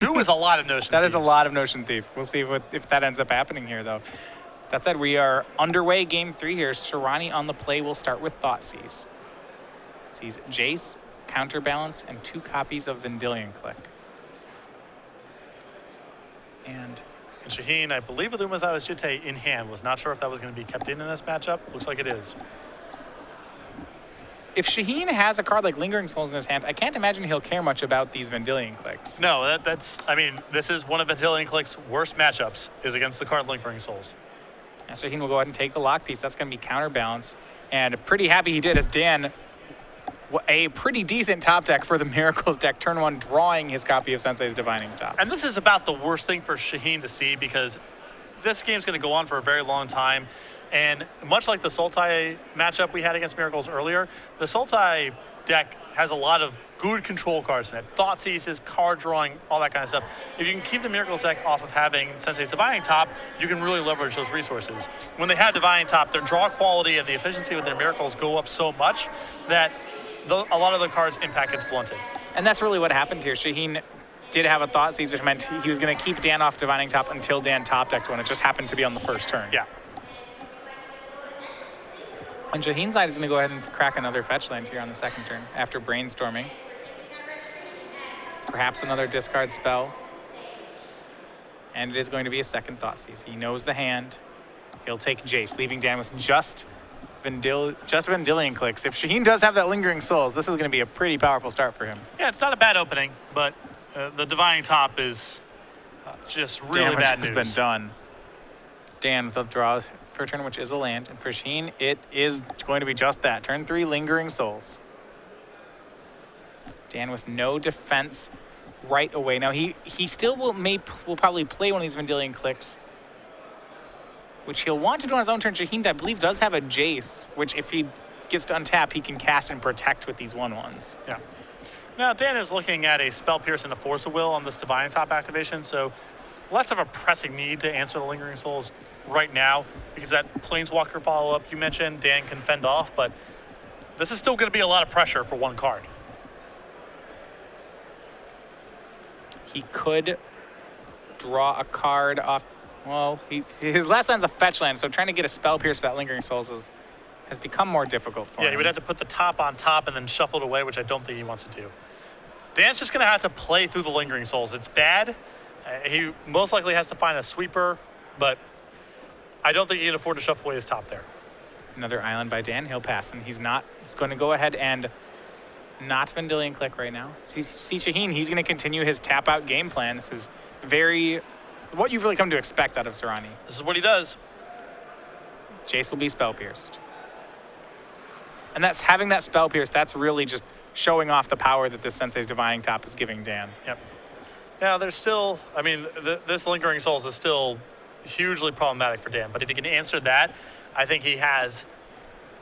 Two is a lot of Notion That Thieves. is a lot of Notion Thief. We'll see if that ends up happening here, though. That said, we are underway game 3 here. Soorani on the play will start with Thoughtseize. Sees Jace, Counterbalance, and 2 copies of Vendilion Click. And Shaheen, I believe with Umezawa's Jitte in hand. Was not sure if that was going to be kept in this matchup. Looks like it is. if Shaheen has a card like Lingering Souls in his hand, I can't imagine he'll care much about these Vendilion Clicks. No, that's, I mean, this is one of Vendilion Click's worst matchups, is against the card Lingering Souls. And Shaheen will go ahead and take the lock piece. That's going to be Counterbalance. And pretty happy he did, as Dan, a pretty decent top deck for the Miracles deck, turn 1, drawing his copy of Sensei's Divining Top. And this is about the worst thing for Shaheen to see, because this game's going to go on for a very long time. And much like the Sultai matchup we had against Miracles earlier, the Sultai deck has a lot of good control cards in it. Thoughtseizes, card drawing, all that kind of stuff. If you can keep the Miracles deck off of having Sensei's Divining Top, you can really leverage those resources. When they have Divining Top, their draw quality and the efficiency with their Miracles go up so much that a lot of the cards' impact gets blunted. And that's really what happened here. Shaheen did have a Thoughtseize, which meant he was going to keep Dan off Divining Top until Dan top decked one. It just happened to be on the first turn. Yeah. And Shaheen's side is going to go ahead and crack another fetch land here on the second turn after brainstorming. Perhaps another discard spell. And it is going to be a second Thoughtseize. He knows the hand. He'll take Jace, leaving Dan with just Vendilion Clicks. If Shaheen does have that Lingering Souls, this is going to be a pretty powerful start for him. Yeah, it's not a bad opening, but the Divining Top is just really bad news. Damage has been done. Dan with a draw for a turn, which is a land. And for Shaheen, it is going to be just that. Turn 3, Lingering Souls. Dan with no defense right away. Now, he still will probably play one of these Vendilion Clicks, which he'll want to do on his own turn. Shaheen, I believe, does have a Jace, which if he gets to untap, he can cast and protect with these 1/1s. Yeah. Now, Dan is looking at a Spell Pierce and a Force of Will on this Divining Top activation, so less of a pressing need to answer the Lingering Souls right now, because that Planeswalker follow-up you mentioned, Dan can fend off, but this is still going to be a lot of pressure for one card. He could draw a card off. Well, his last land's a fetch land, so trying to get a Spell Pierce for that Lingering Souls has become more difficult for him. Yeah, he would have to put the top on top and then shuffle it away, which I don't think he wants to do. Dan's just going to have to play through the Lingering Souls. It's bad. He most likely has to find a sweeper, but I don't think he can afford to shuffle away his top there. Another island by Dan. He'll pass, and he's going to go ahead and not Vendilion Click right now. See Shaheen, he's going to continue his tap-out game plan. This is what you've really come to expect out of Soorani. This is what he does. Jace will be Spell Pierced. And that's having that Spell Pierce, that's really just showing off the power that this Sensei's Divining Top is giving Dan. Yep. Now, there's still, I mean, this Lingering Souls is still hugely problematic for Dan, but if he can answer that, I think he has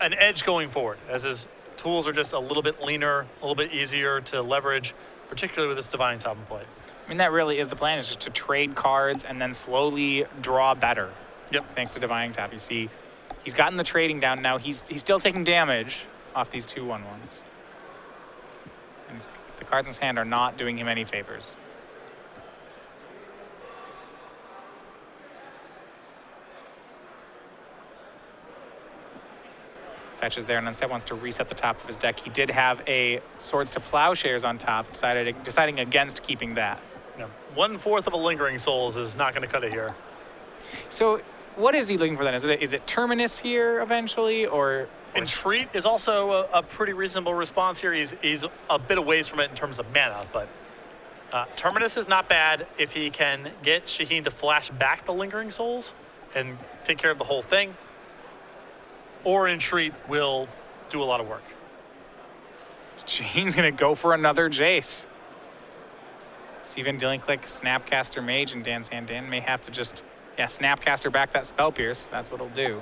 an edge going forward, as his tools are just a little bit leaner, a little bit easier to leverage, particularly with this Divining Top in play. I mean, that really is the plan, is just to trade cards and then slowly draw better. Yep. Thanks to Divining Top. You see, he's gotten the trading down now. He's still taking damage off these 2/1/1s. And the cards in his hand are not doing him any favors. Fetches there, and instead wants to reset the top of his deck. He did have a Swords to Plowshares on top, deciding against keeping that. Yeah. 1/4 of a Lingering Souls is not going to cut it here. So what is he looking for then? Is it Terminus here eventually, or Entreat is also a pretty reasonable response here. He's a bit away from it in terms of mana, but Terminus is not bad if he can get Shaheen to flash back the Lingering Souls and take care of the whole thing. Or Entreat will do a lot of work. Shaheen's going to go for another Jace. See Vendilion Click, Snapcaster Mage in Dan's hand. Dan may have to just, Snapcaster back that Spell Pierce. That's what he'll do.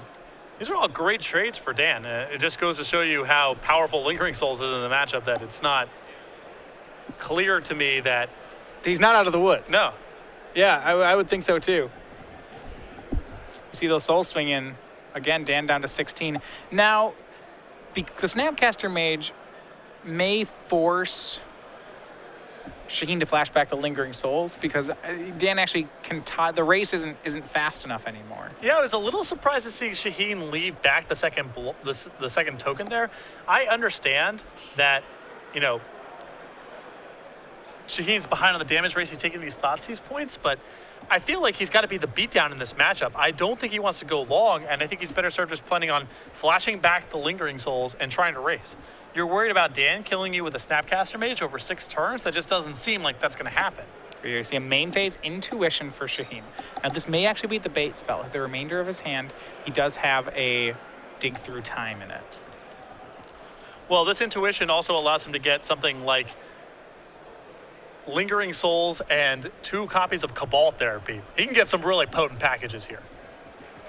These are all great trades for Dan. It just goes to show you how powerful Lingering Souls is in the matchup, that it's not clear to me that he's not out of the woods. No. Yeah, I would think so too. You see those souls swing in. Again, Dan down to 16. Now, the Snapcaster Mage may force Shaheen to flash back the Lingering Souls because Dan actually can the race isn't fast enough anymore. Yeah, I was a little surprised to see Shaheen leave back the second the second token there. I understand that, you know, Shaheen's behind on the damage race. He's taking these Thoughtseize points, but I feel like he's got to be the beatdown in this matchup. I don't think he wants to go long, and I think he's better served just planning on flashing back the Lingering Souls and trying to race. You're worried about Dan killing you with a Snapcaster Mage over 6 turns? That just doesn't seem like that's going to happen. You're see a main phase Intuition for Shaheen. Now this may actually be the bait spell. The remainder of his hand, he does have a Dig Through Time in it. Well, this Intuition also allows him to get something like Lingering Souls and 2 copies of Cabal Therapy. He can get some really potent packages here.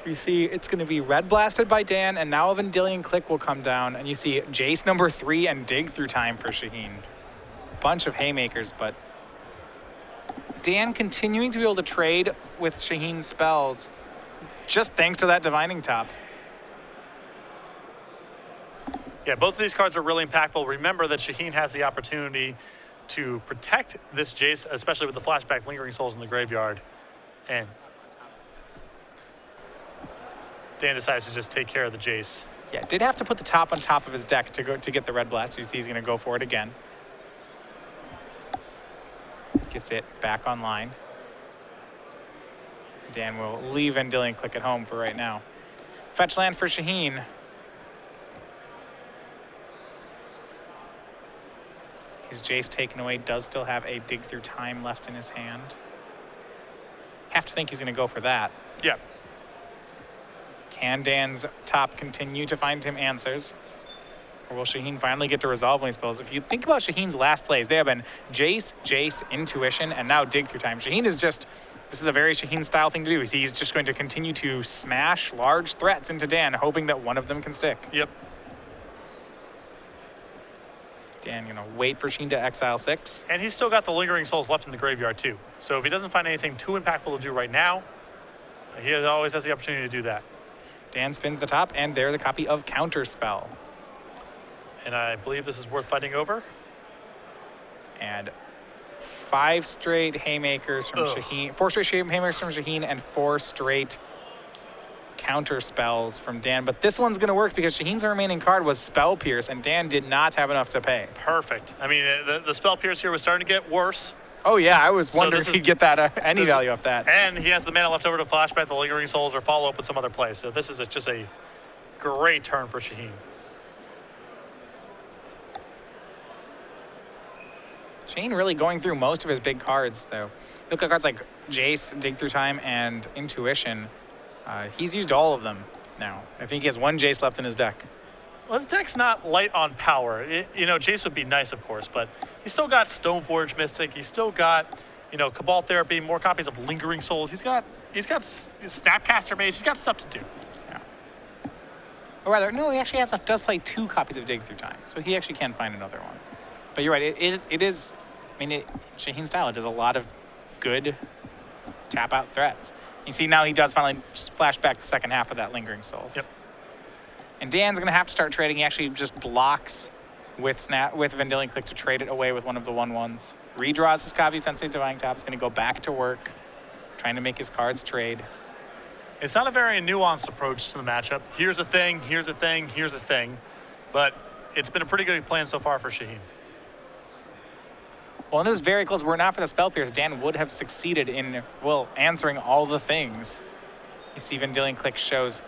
You see it's going to be Red Blasted by Dan, and now a Vendilion Click will come down, and you see Jace number 3 and Dig Through Time for Shaheen. Bunch of haymakers, but Dan continuing to be able to trade with Shaheen's spells just thanks to that Divining Top. Yeah, both of these cards are really impactful. Remember that Shaheen has the opportunity to protect this Jace, especially with the flashback Lingering Souls in the graveyard. And Dan decides to just take care of the Jace. Yeah, did have to put the top on top of his deck to get the Red Blast. You see he's going to go for it again. Gets it back online. Dan will leave Vendilion Click at home for right now. Fetch land for Shaheen. His Jace taken away, does still have a Dig Through Time left in his hand. Have to think he's going to go for that. Yeah. Can Dan's top continue to find him answers? Or will Shaheen finally get to resolve when he spells? If you think about Shaheen's last plays, they have been Jace, Jace, Intuition, and now Dig Through Time. Shaheen is just, this is a very Shaheen style thing to do. He's just going to continue to smash large threats into Dan, hoping that one of them can stick. Yep. Dan, wait for Shaheen to exile 6. And he's still got the Lingering Souls left in the graveyard too. So if he doesn't find anything too impactful to do right now, he always has the opportunity to do that. Dan spins the top, and there's a copy of Counterspell. And I believe this is worth fighting over. And 5 straight haymakers from Shaheen. 4 straight haymakers from Shaheen, and 4 straight counter spells from Dan. But this one's going to work because Shaheen's remaining card was Spell Pierce, and Dan did not have enough to pay. Perfect. I mean, the Spell Pierce here was starting to get worse. Oh, yeah. I was wondering if he'd get that any value off that. And he has the mana left over to flashback the Lingering Souls or follow up with some other play. So this is just a great turn for Shaheen. Shaheen really going through most of his big cards, though. Look at cards like Jace, Dig Through Time, and Intuition. He's used all of them now. I think he has 1 Jace left in his deck. Well, his deck's not light on power. Jace would be nice, of course, but he's still got Stoneforge Mystic. He's still got, Cabal Therapy, more copies of Lingering Souls. He's got Snapcaster Mage. He's got stuff to do. Yeah. Or rather, no, he actually does play 2 copies of Dig Through Time, so he actually can find another one. But you're right. It is. I mean, Shaheen style. It does a lot of good tap out threats. You see now he does finally flash back the second half of that Lingering Souls. Yep. And Dan's gonna have to start trading. He actually just blocks with Vendilion Click to trade it away with one of the 1/1s. Redraws his copy of Sensei Divining Top. Is gonna go back to work, trying to make his cards trade. It's not a very nuanced approach to the matchup. Here's a thing, here's a thing, here's a thing. But it's been a pretty good plan so far for Shaheen. Well, and it was very close. Were it not for the Spell Pierce, Dan would have succeeded in, answering all the things. You see Vendilion Click shows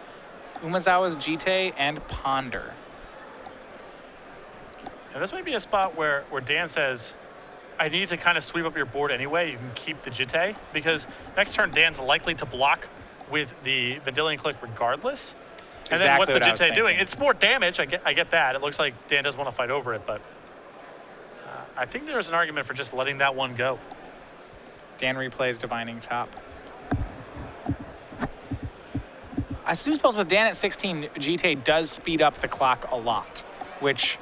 Umezawa's Jite and Ponder. And this might be a spot where Dan says, I need to kind of sweep up your board anyway. You can keep the Jite, because next turn Dan's likely to block with the Vendilion Click regardless. And then what's the Jite doing? It's more damage. I get that. It looks like Dan does want to fight over it, but I think there's an argument for just letting that one go. Dan replays Divining Top. I suppose with Dan at 16, Jite does speed up the clock a lot, which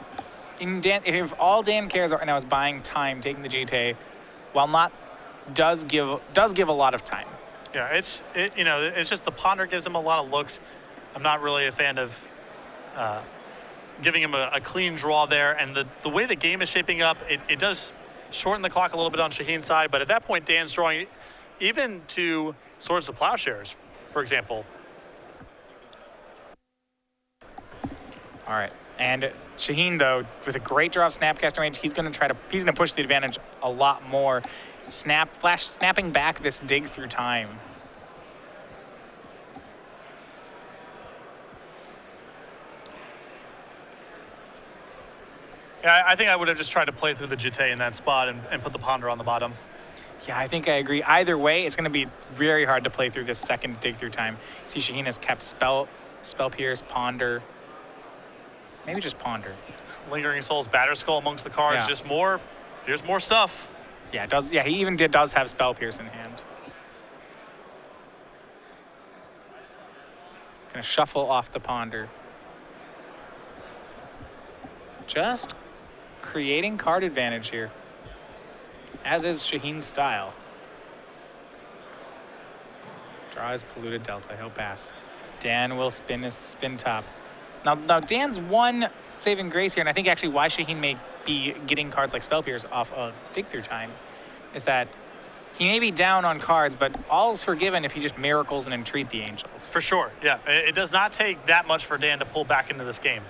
if all Dan cares right now is buying time, taking the Jite, while not does give a lot of time. Yeah, it's just the Ponder gives him a lot of looks. I'm not really a fan of giving him a clean draw there, and the way the game is shaping up, it does shorten the clock a little bit on Shaheen's side, but at that point, Dan's drawing even to Swords to Plowshares, for example. All right, and Shaheen, though, with a great draw of Snapcaster Mage, he's going to push the advantage a lot more. Snapping back this dig through time. Yeah, I think I would have just tried to play through the Jitte in that spot and put the Ponder on the bottom. Yeah, I think I agree. Either way, it's going to be very hard to play through this second dig through time. See, Shaheen has kept Spell Pierce, Ponder, maybe just Ponder. Lingering Souls, Batterskull amongst the cards, Yeah. just more. Here's more stuff. Yeah, it does. Yeah, he even does have Spell Pierce in hand. Gonna shuffle off the Ponder. Just creating card advantage here, as is Shaheen's style. Draw his Polluted Delta. He'll pass. Dan will spin his spin top. Now Dan's one saving grace here, and I think actually why Shaheen may be getting cards like Spell Pierce off of Dig Through Time is that he may be down on cards, but all's forgiven if he just miracles and entreat the Angels. For sure, yeah. It does not take that much for Dan to pull back into this game.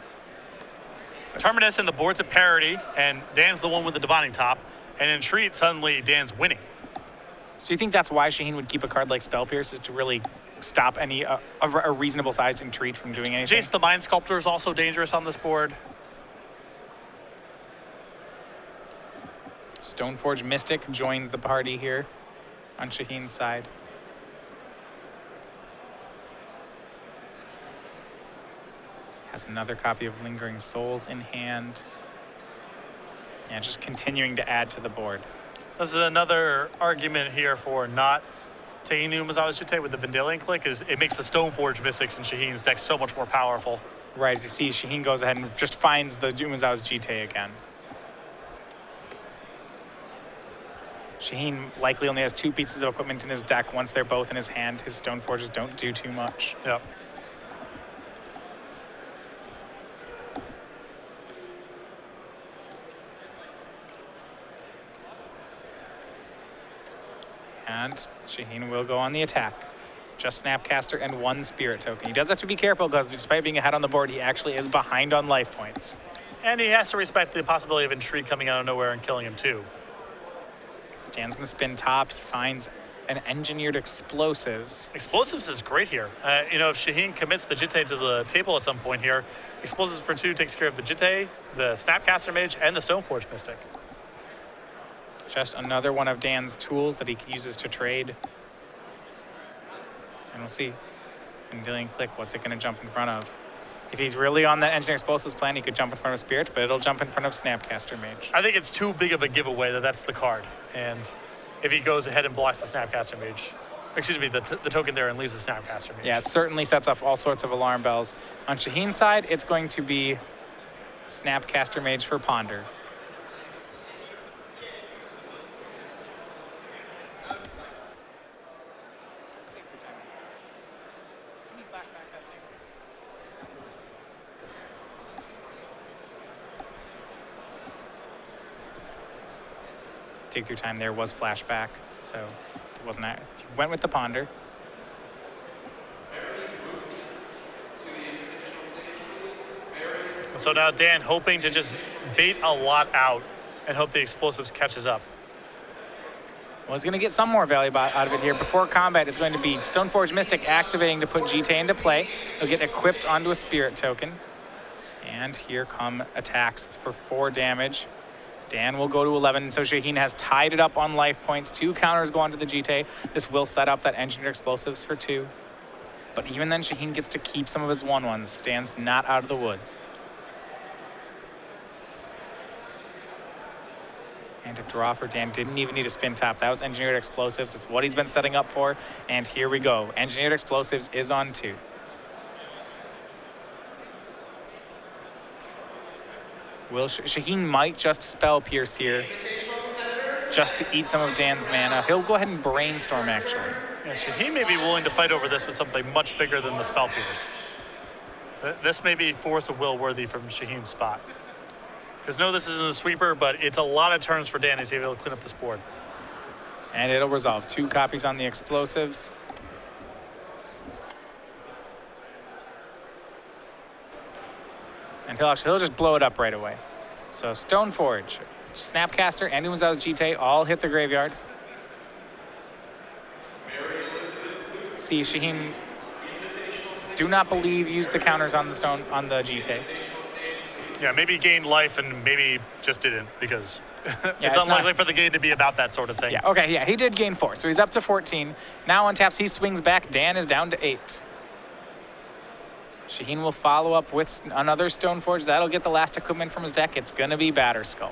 Terminus and the board's at parity, and Dan's the one with the Divining Top, and Entreat, suddenly Dan's winning. So you think that's why Shaheen would keep a card like Spell Pierce, is to really stop any a reasonable sized Entreat from doing anything? Jace the Mind Sculptor is also dangerous on this board. Stoneforge Mystic joins the party here on Shaheen's side. Has another copy of Lingering Souls in hand. Yeah, just continuing to add to the board. This is another argument here for not taking the Umezawa's Jitte with the Vendilion Click, is it makes the Stoneforge Mystics in Shaheen's deck so much more powerful. Right, as you see, Shaheen goes ahead and just finds the Umezawa's Jitte again. Shaheen likely only has 2 pieces of equipment in his deck. Once they're both in his hand, his Stoneforges don't do too much. Yep. And Shaheen will go on the attack. Just Snapcaster and 1 Spirit Token. He does have to be careful because despite being ahead on the board, he actually is behind on life points. And he has to respect the possibility of Entreat coming out of nowhere and killing him too. Dan's gonna spin top. He finds an Engineered Explosives. Explosives is great here. You know, if Shaheen commits the Jitte to the table at some point here, Explosives for 2 takes care of the Jitte, the Snapcaster Mage, and the Stoneforge Mystic. Just another one of Dan's tools that he uses to trade. And we'll see. Vendilion Click, what's it going to jump in front of? If he's really on that Engineer Explosives plan, he could jump in front of Spirit, but it'll jump in front of Snapcaster Mage. I think it's too big of a giveaway that that's the card. And if he goes ahead and blocks the Snapcaster Mage, excuse me, the token there and leaves the Snapcaster Mage. Yeah, it certainly sets off all sorts of alarm bells. On Shaheen's side, it's going to be Snapcaster Mage for Ponder. Dig Through Time there was flashback, so it wasn't that. Went with the Ponder. So now Dan hoping to just bait a lot out and hope the Explosives catches up. Well, he's going to get some more value out of it here. Before combat, it's going to be Stoneforge Mystic activating to put Jitte into play. He'll get equipped onto a Spirit Token. And here come attacks. It's for 4 damage. Dan will go to 11, so Shaheen has tied it up on life points. 2 counters go onto the Jitte. This will set up that Engineered Explosives for 2. But even then, Shaheen gets to keep some of his 1/1s. Dan's not out of the woods. And a draw for Dan. Didn't even need a spin top. That was Engineered Explosives. It's what he's been setting up for. And here we go. Engineered Explosives is on 2. Shaheen might just Spell Pierce here just to eat some of Dan's mana. He'll go ahead and Brainstorm, actually. Yeah, Shaheen may be willing to fight over this with something much bigger than the Spell Pierce. This may be Force of Will worthy from Shaheen's spot. Because no, this isn't a sweeper, but it's a lot of turns for Dan. He's able to clean up this board. And it'll resolve. 2 copies on the explosives. And he'll just blow it up right away. So Stoneforge, Snapcaster, and Umazao's GT all hit the graveyard. See, Shaheen, do not believe, use the counters on the GT. Yeah, maybe he gained life and maybe just didn't because Yeah, it's unlikely for the game to be about that sort of thing. Yeah, okay, yeah, he did gain 4, so he's up to 14. Now untaps, he swings back. Dan is down to 8. Shaheen will follow up with another Stoneforge. That'll get the last equipment from his deck. It's going to be Batterskull.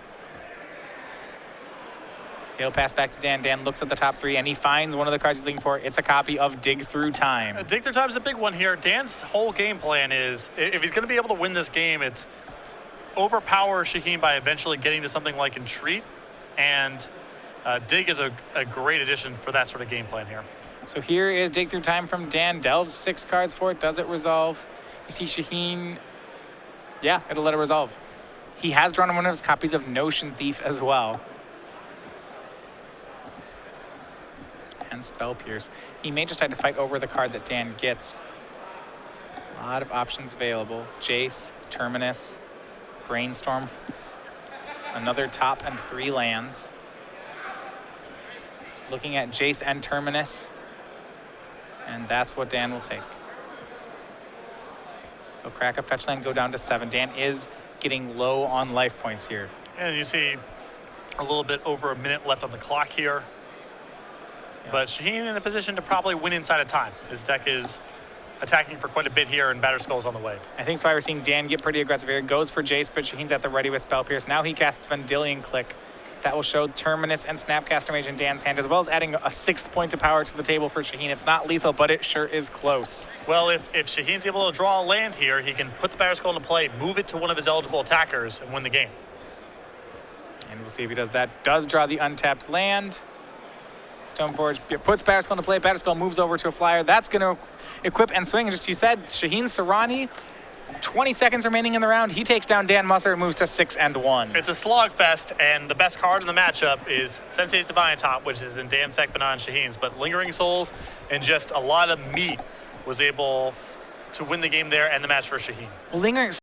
He'll pass back to Dan. Dan looks at the top 3, and he finds one of the cards he's looking for. It's a copy of Dig Through Time. Dig Through Time is a big one here. Dan's whole game plan is, if he's going to be able to win this game, it's overpower Shaheen by eventually getting to something like Entreat, and Dig is a great addition for that sort of game plan here. So here is Dig Through Time from Dan. Delves 6 cards for it. Does it resolve? You see Shaheen. Yeah, it'll let it resolve. He has drawn one of his copies of Notion Thief as well. And Spell Pierce. He may just have to fight over the card that Dan gets. A lot of options available. Jace, Terminus, Brainstorm, another top and 3 lands. Just looking at Jace and Terminus. And that's what Dan will take. He'll crack a fetch land, go down to 7. Dan is getting low on life points here. And you see a little bit over a minute left on the clock here. Yeah. But Shaheen in a position to probably win inside of time. His deck is attacking for quite a bit here, and Batterskull's on the way. I think that's why we're seeing Dan get pretty aggressive here. Goes for Jace, but Shaheen's at the ready with Spell Pierce. Now he casts Vendilion Click. That will show Terminus and Snapcaster Mage in Dan's hand, as well as adding a 6th point of power to the table for Shaheen. It's not lethal, but it sure is close. Well, if Shaheen's able to draw a land here, he can put the Batterskull into play, move it to one of his eligible attackers, and win the game. And we'll see if he does that. Does draw the untapped land. Stoneforge puts Batterskull into play. Batterskull moves over to a flyer. That's going to equip and swing. Just you said, Shaheen Soorani, 20 seconds remaining in the round. He takes down Dan Musser and moves to 6-1. It's a slogfest, and the best card in the matchup is Sensei's Divine Top, which is in Dan's deck, but not in Shaheen's. But Lingering Souls and just a lot of meat was able to win the game there and the match for Shaheen. Lingering